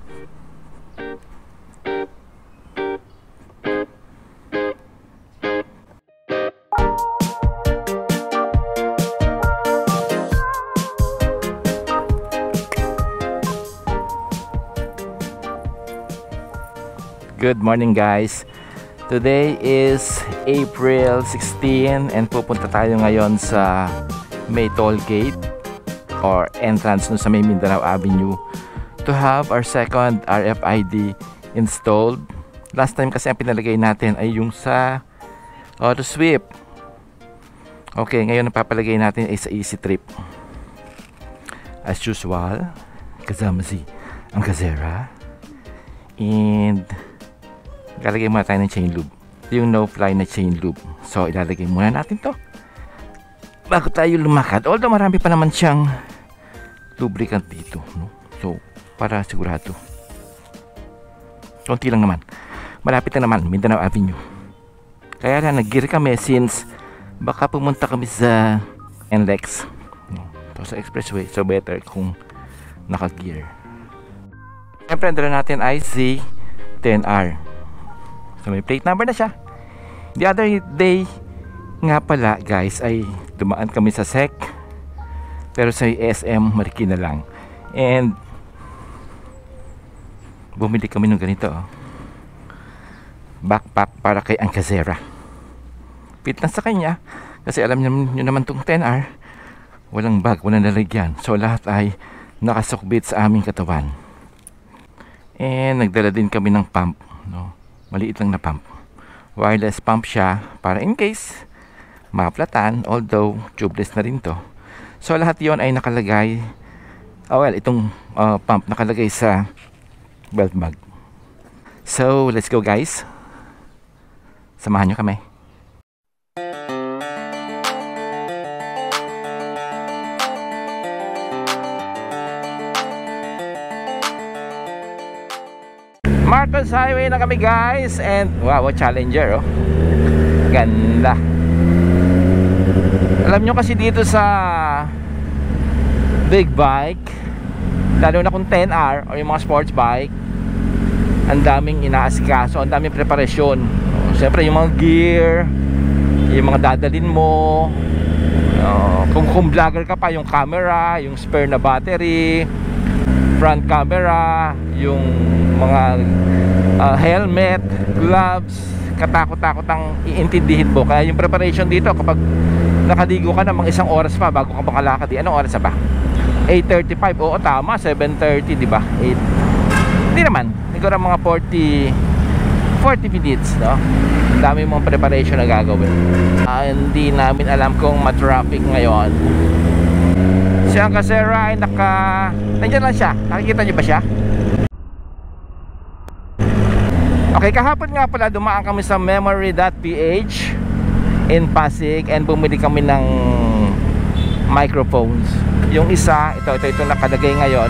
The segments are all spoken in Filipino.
Good morning guys. Today is April 16 and pupunta tayo ngayon sa May Toll Gate or entrance no sa May Mindanao Avenue to have our second RFID installed. Last time kasi ang pinalagay natin ay yung sa auto sweep. Okay, ngayon ang papalagay natin ay sa Easy Trip. As usual, kasama si ang Gazera and ilalagay muna tayo ng chain loop, yung no fly na chain loop. So ilalagay muna natin to bago tayo lumakad, although marami pa naman siyang lubricant dito, no? So para sigurado, konti lang naman, malapit na naman Mindanao Avenue. Kaya na nag-gear kami since baka pumunta kami sa NLEX, no? So sa expressway, so better kung naka-gear. Siyempre ang dala natin ay Z10R. So may plate number na siya. The other day nga pala guys ay dumaan kami sa SEC, pero sa SM Marikina lang, and bumili kami ng ganito, backpack para kay Angkazera. Fit na sa kanya kasi alam nyo naman tong 10R walang bag, walang lalagyan, so lahat ay nakasukbit sa aming katawan. And nagdala din kami ng pump, no? Maliit lang na pump, wireless pump siya para in case maplatan, although tubeless na rin to. So lahat yon ay nakalagay, itong pump nakalagay sa belt bag. So let's go guys, samahan nyo kami. Marcos Highway na kami guys, and wow, Challenger, oh, ganda. Alam nyo kasi dito sa big bike, lalo na kung 10R o yung mga sports bike, ang daming inaasikaso, ang daming preparasyon. Siyempre yung mga gear, yung mga dadalin mo, kung vlogger ka pa, yung camera, yung spare na battery, front camera, yung mga helmet, gloves, katakot-takot ang iintindihin mo. Kaya yung preparation dito, kapag nakaligo ka na mga isang oras pa bago ka makalakad, anong oras na ba? 8:35, oo tama, 7:30, di ba? 8, hindi naman, siguro mga 40 minutes, no? Dami mong preparation na gagawin. Hindi namin alam kung ma-traffic ngayon. Si Angkazera ay nandiyan lang siya, nakikita niyo ba siya? Okay, kahapon nga pala dumaan kami sa memory.ph in Pasig and bumili kami ng microphones. Yung isa, ito nakalagay ngayon.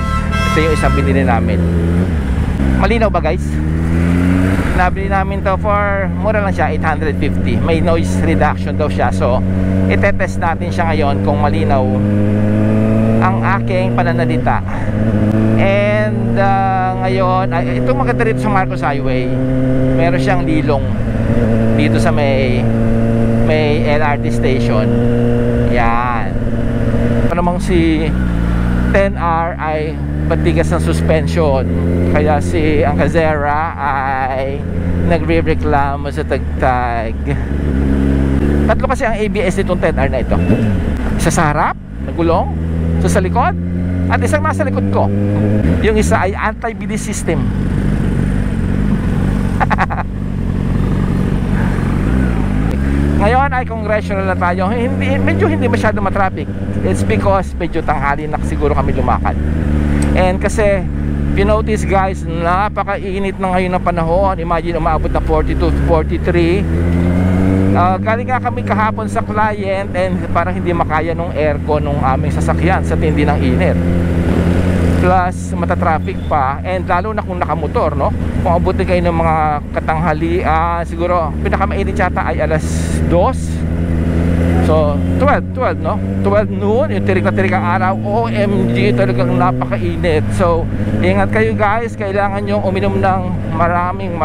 Ito yung isang binili namin. Malinaw ba guys? Nabili namin to for, mura lang siya, 850. May noise reduction daw siya. So, itetest natin siya ngayon kung malinaw ang aking pananalita. And ngayon, ito maganda rito sa Marcos Highway, meron siyang lilong dito sa may LRT station. Yan. Ano namang si 10R ay patigas ng suspension, kaya si Angkazera ay nagre-reklamo sa tagtag. Tatlo kasi ang ABS nitong 10R na ito. Isa sa harap, nagulong, sa likod, at isang nasa likod ko. Yung isa ay anti-bilis system. Ngayon ay congressional na tayo. Medyo hindi masyado matraffic. It's because medyo tanghali na siguro kami lumakad. And kasi pinotice guys, napakainit na ngayon ng panahon. Imagine umaabot na 42, 43. Galing nga kami kahapon sa client and parang hindi makaya nung aircon nung aming sasakyan sa tindi ng init. Plus matatraffic pa, and lalo na kung nakamotor, no? Kung abutin kayo ng mga katanghali, siguro pinakamainit yata ay alas 2 So 12 no, 12 noon, yung tirik na tirik ang araw. OMG, talagang napakainit. So ingat kayo guys, kailangan nyo uminom ng maraming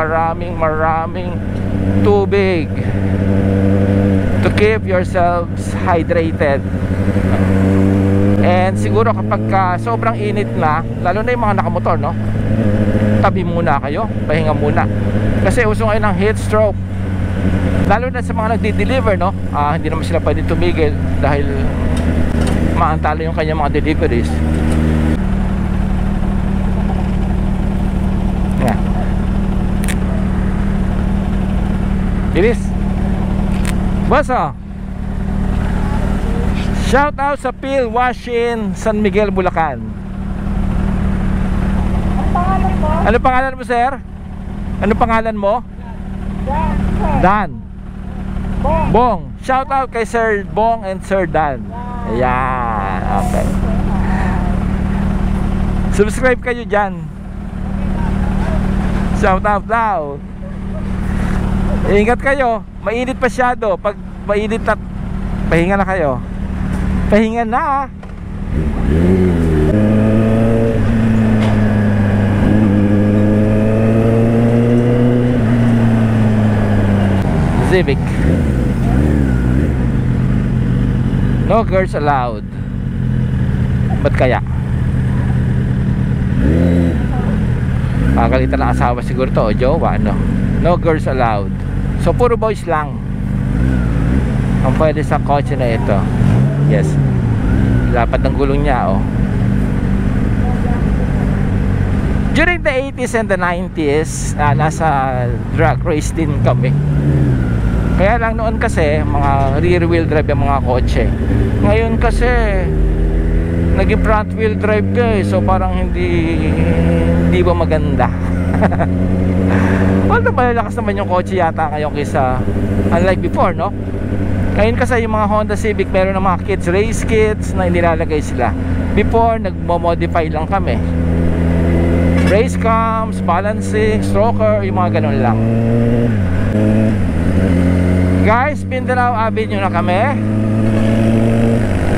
tubig to keep yourselves hydrated. And siguro kapag sobrang init na, lalo na yung mga nakamotor, no, tabi muna kayo, pahinga muna, kasi uso ngayon ng heat stroke, lalo na sa mga nagdi-deliver, no. Hindi naman sila pwede tumigil dahil maantala yung kanyang mga deliveries. Yeah. Bilis. Basa. Shout out sa Phil Washin, San Miguel, Bulacan. Ano pangalan mo, sir? Ano pangalan mo? Dan. Bong. Shout out kay Sir Bong and Sir Dan. Ayan. Okay. Subscribe kayo dyan. Shout out daw. Ingat kayo. Mainit masyado. Pag mainit na, pahinga na kayo. Pahinga na. Civic. No girls allowed. Ba't kaya? Pagalitan ng asawa siguro to o jowa, no? No girls allowed. So puro boys lang ang pwede sa kotse na ito. Yes. Dapat ng gulong niya, oh. During the 80s and the 90s, nasa drag race din kami. Kaya lang noon kasi mga rear wheel drive yung mga kotse. Ngayon kasi naging front wheel drive ka, eh. So parang hindi ba maganda? Although malalakas naman yung kotse yata ngayon kaysa unlike before, no? Ngayon kasi yung mga Honda Civic meron ng mga kids, race kits na inilalagay sila. Before, nagmo-modify lang kami. Race cams, balancing, stroker, yung mga ganun lang. Guys, Mindanao Avenue na kami.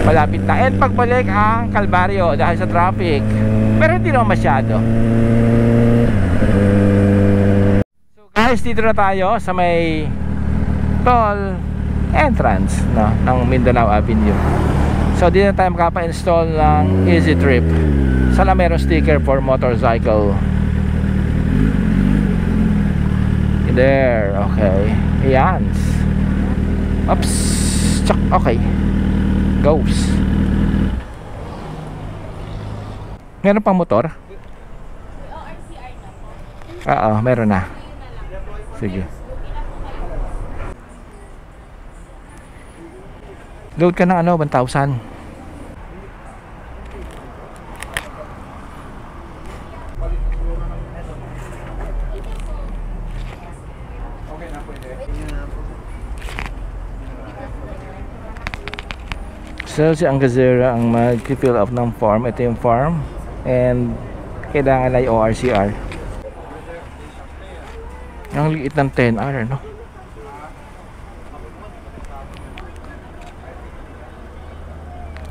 Malapit na. And pagbalik ang Calvario dahil sa traffic. Pero hindi naman masyado. So guys, dito na tayo sa may toll entrance, no, ng Mindanao Avenue. So dito na tayo makapa-install ng Easy Trip. Sana meron sticker for motorcycle. There, okay. Ayan. Oops. Check. Okay. Goes. Meron pang motor? Oo, meron na. Sige. Load ka ng ano, 1,000. So si Angazera ang mag-fill up ng form. Ito yung form. And kailangan ay ORCR. Ang liit ng 10R, no?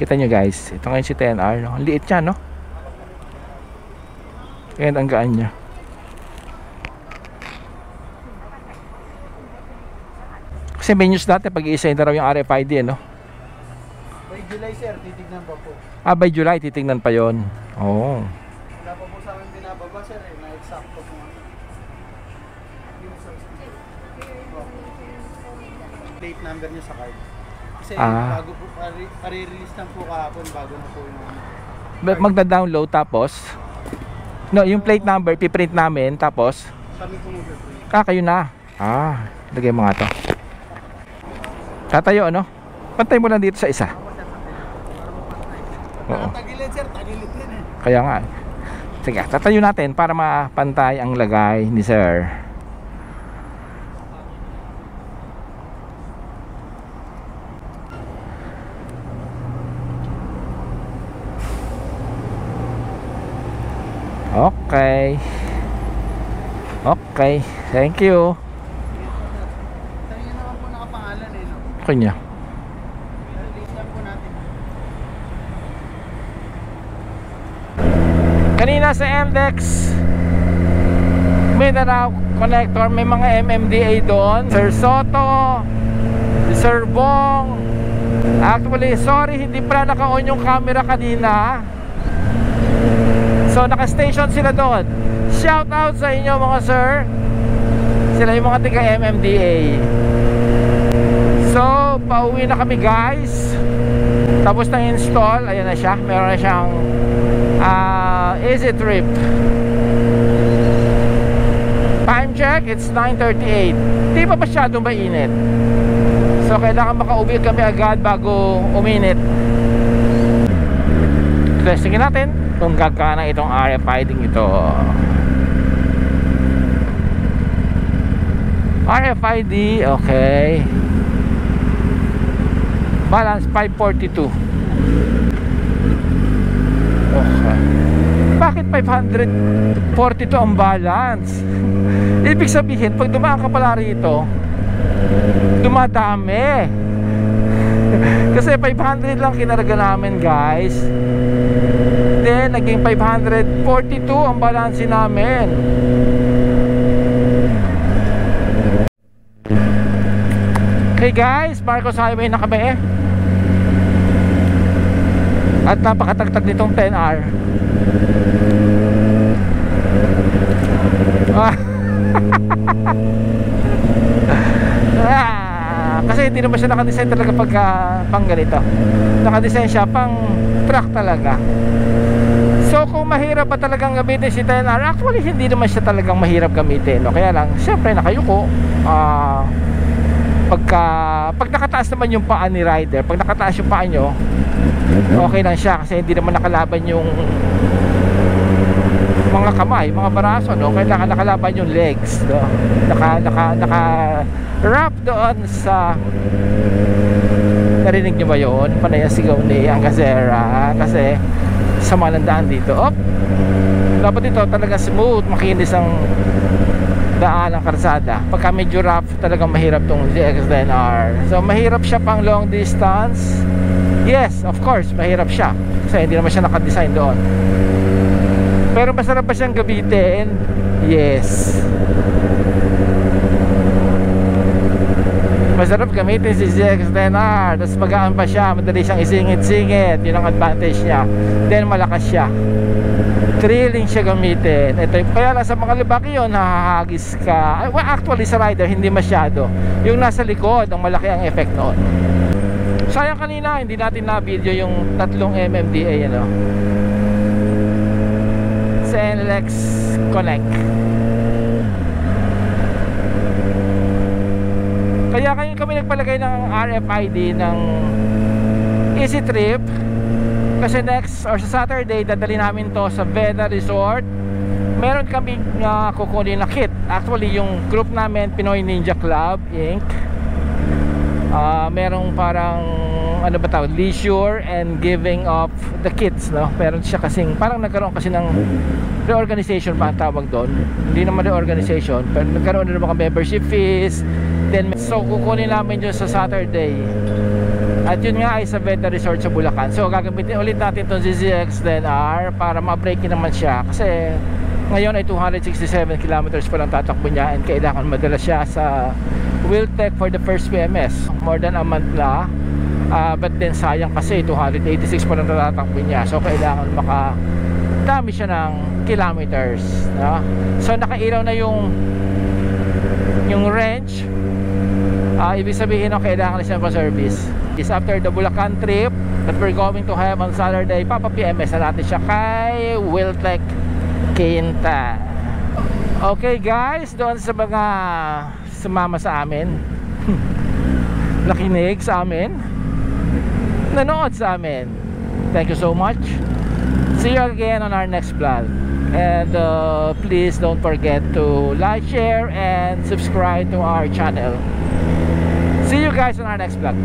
Kita nyo guys, ito ngayon si 10R, no? Ang liit niya, no? And ang gaan niya. Kasi may news dati pag i-isay na raw yung RFID, no? By July sir, titignan pa po. By July titignan pa yon. Oo. Wala pa po sa amin binababa sir, na eksakto po. Plate number niyo sa card. Kasi bago po, pare-release lang po kahapon bago na po yung magda-download tapos no, yung plate number piprint namin tapos kami po mo kayo na. Lagay mo nga to. Tatayo, ano? Pantay mo lang dito sa isa. Oo. Tagilid sir, tagilid yan eh. Kaya nga. Sige, tatayo natin para mapantay ang lagay ni sir. Okay. Okay, thank you. Tayo naman po nakapangalan eh, no? Kanya. Kaya sa MDEX Mindanao Connector, may mga MMDA doon. Sir Soto, Sir Bong. Actually, sorry, hindi pala naka-on yung camera kanina. So, naka-station sila doon. Shout out sa inyo mga sir. Sila yung mga tiga MMDA. So, pauwi na kami guys. Tapos na install. Ayan na siya. Meron na siyang Easy Trip. Time check, it's 9:38. Di pa masyadong mainit. So kailangan makauwi kami agad bago uminit. Testingin natin kung gagana itong RFID ito. RFID, okay. Balance 542. Okay. Bakit 542 ang balance? Ibig sabihin, pag dumaan ka pala rito, dumadami. Kasi 500 lang kinarga namin guys. Then, naging 542 ang balance namin. Okay guys, Marcos Highway na kami. At napakatagtag nitong 10R. Kasi hindi naman siya nakadesign talaga pagka pang ganito. Nakadesign siya pang truck talaga. So kung mahirap ba talagang gamitin si 10R, actually hindi naman siya talagang mahirap gamitin, no? Kaya lang, syempre nakayuko. Pag nakataas naman yung paa ni rider, pag nakataas yung paa nyo, okay lang siya kasi hindi naman nakalaban yung mga kamay, mga baraso, no? Kailangan nakalaban yung legs, no? Naka-wrap doon sa, narinig nyo ba yun? Panay ang sigaw ni Angazera kasi sama ng daan dito. Dapat ito talaga smooth, makinis ang daan ng karsada. Pagka medyo rough, talagang mahirap tong ZX-10R. So mahirap siya pang long distance. Yes, of course, mahirap siya kasi hindi naman siya nakadesign doon. Pero masarap pa siyang gamitin. Yes, masarap gamitin si ZX-10R. Tapos magaan pa siya, madali siyang isingit-singit. Yun ang advantage niya. Then malakas siya, thrilling siya gamitin. Ito, kaya lang sa mga libaki yun, hahagis ka. Well, actually sa rider hindi masyado. Yung nasa likod, ang malaki ang effect noon. Sayang kanina hindi natin na video yung tatlong MMDA, ano, sa NLEX Connect. Kaya kami nagpalagay ng RFID ng Easy Trip kasi next or sa Saturday dadali namin to sa Veda Resort. Meron kami kukunin na kit. Actually yung group namin, Pinoy Ninja Club Inc. Merong parang ano ba tawag, leisure and giving of the kits, no? Meron siya kasing parang nagkaroon kasi ng reorganization pa ang tawag doon. Hindi naman reorganization, pero nagkaroon na naman membership fees. Then so kukunin namin yun sa Saturday. At yun nga ay sa Veda Resort sa Bulacan. So gagamitin ulit natin itong ZX-10R para ma-breakin naman siya kasi ngayon ay 267 kilometers pa lang tatakbo niya and kailangan madala siya sa Wiltec for the first PMS. More than a month na. But then sayang kasi 286 pa lang tatakbo niya. So kailangan makadami siya ng kilometers, no? So nakairaw na yung wrench. Ibig sabihin kailangan na siya pa service. After the Bulacan trip that we're going to have on Saturday, papa-PMS na natin siya kay Wiltec Quinta. Okay guys, doon sa mga sumama sa amin, nakinig sa amin, nanood sa amin, thank you so much. See you again on our next vlog. And please don't forget to like, share, and subscribe to our channel. See you guys on our next vlog.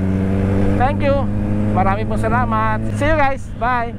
Thank you. Marami pong salamat. See you guys. Bye.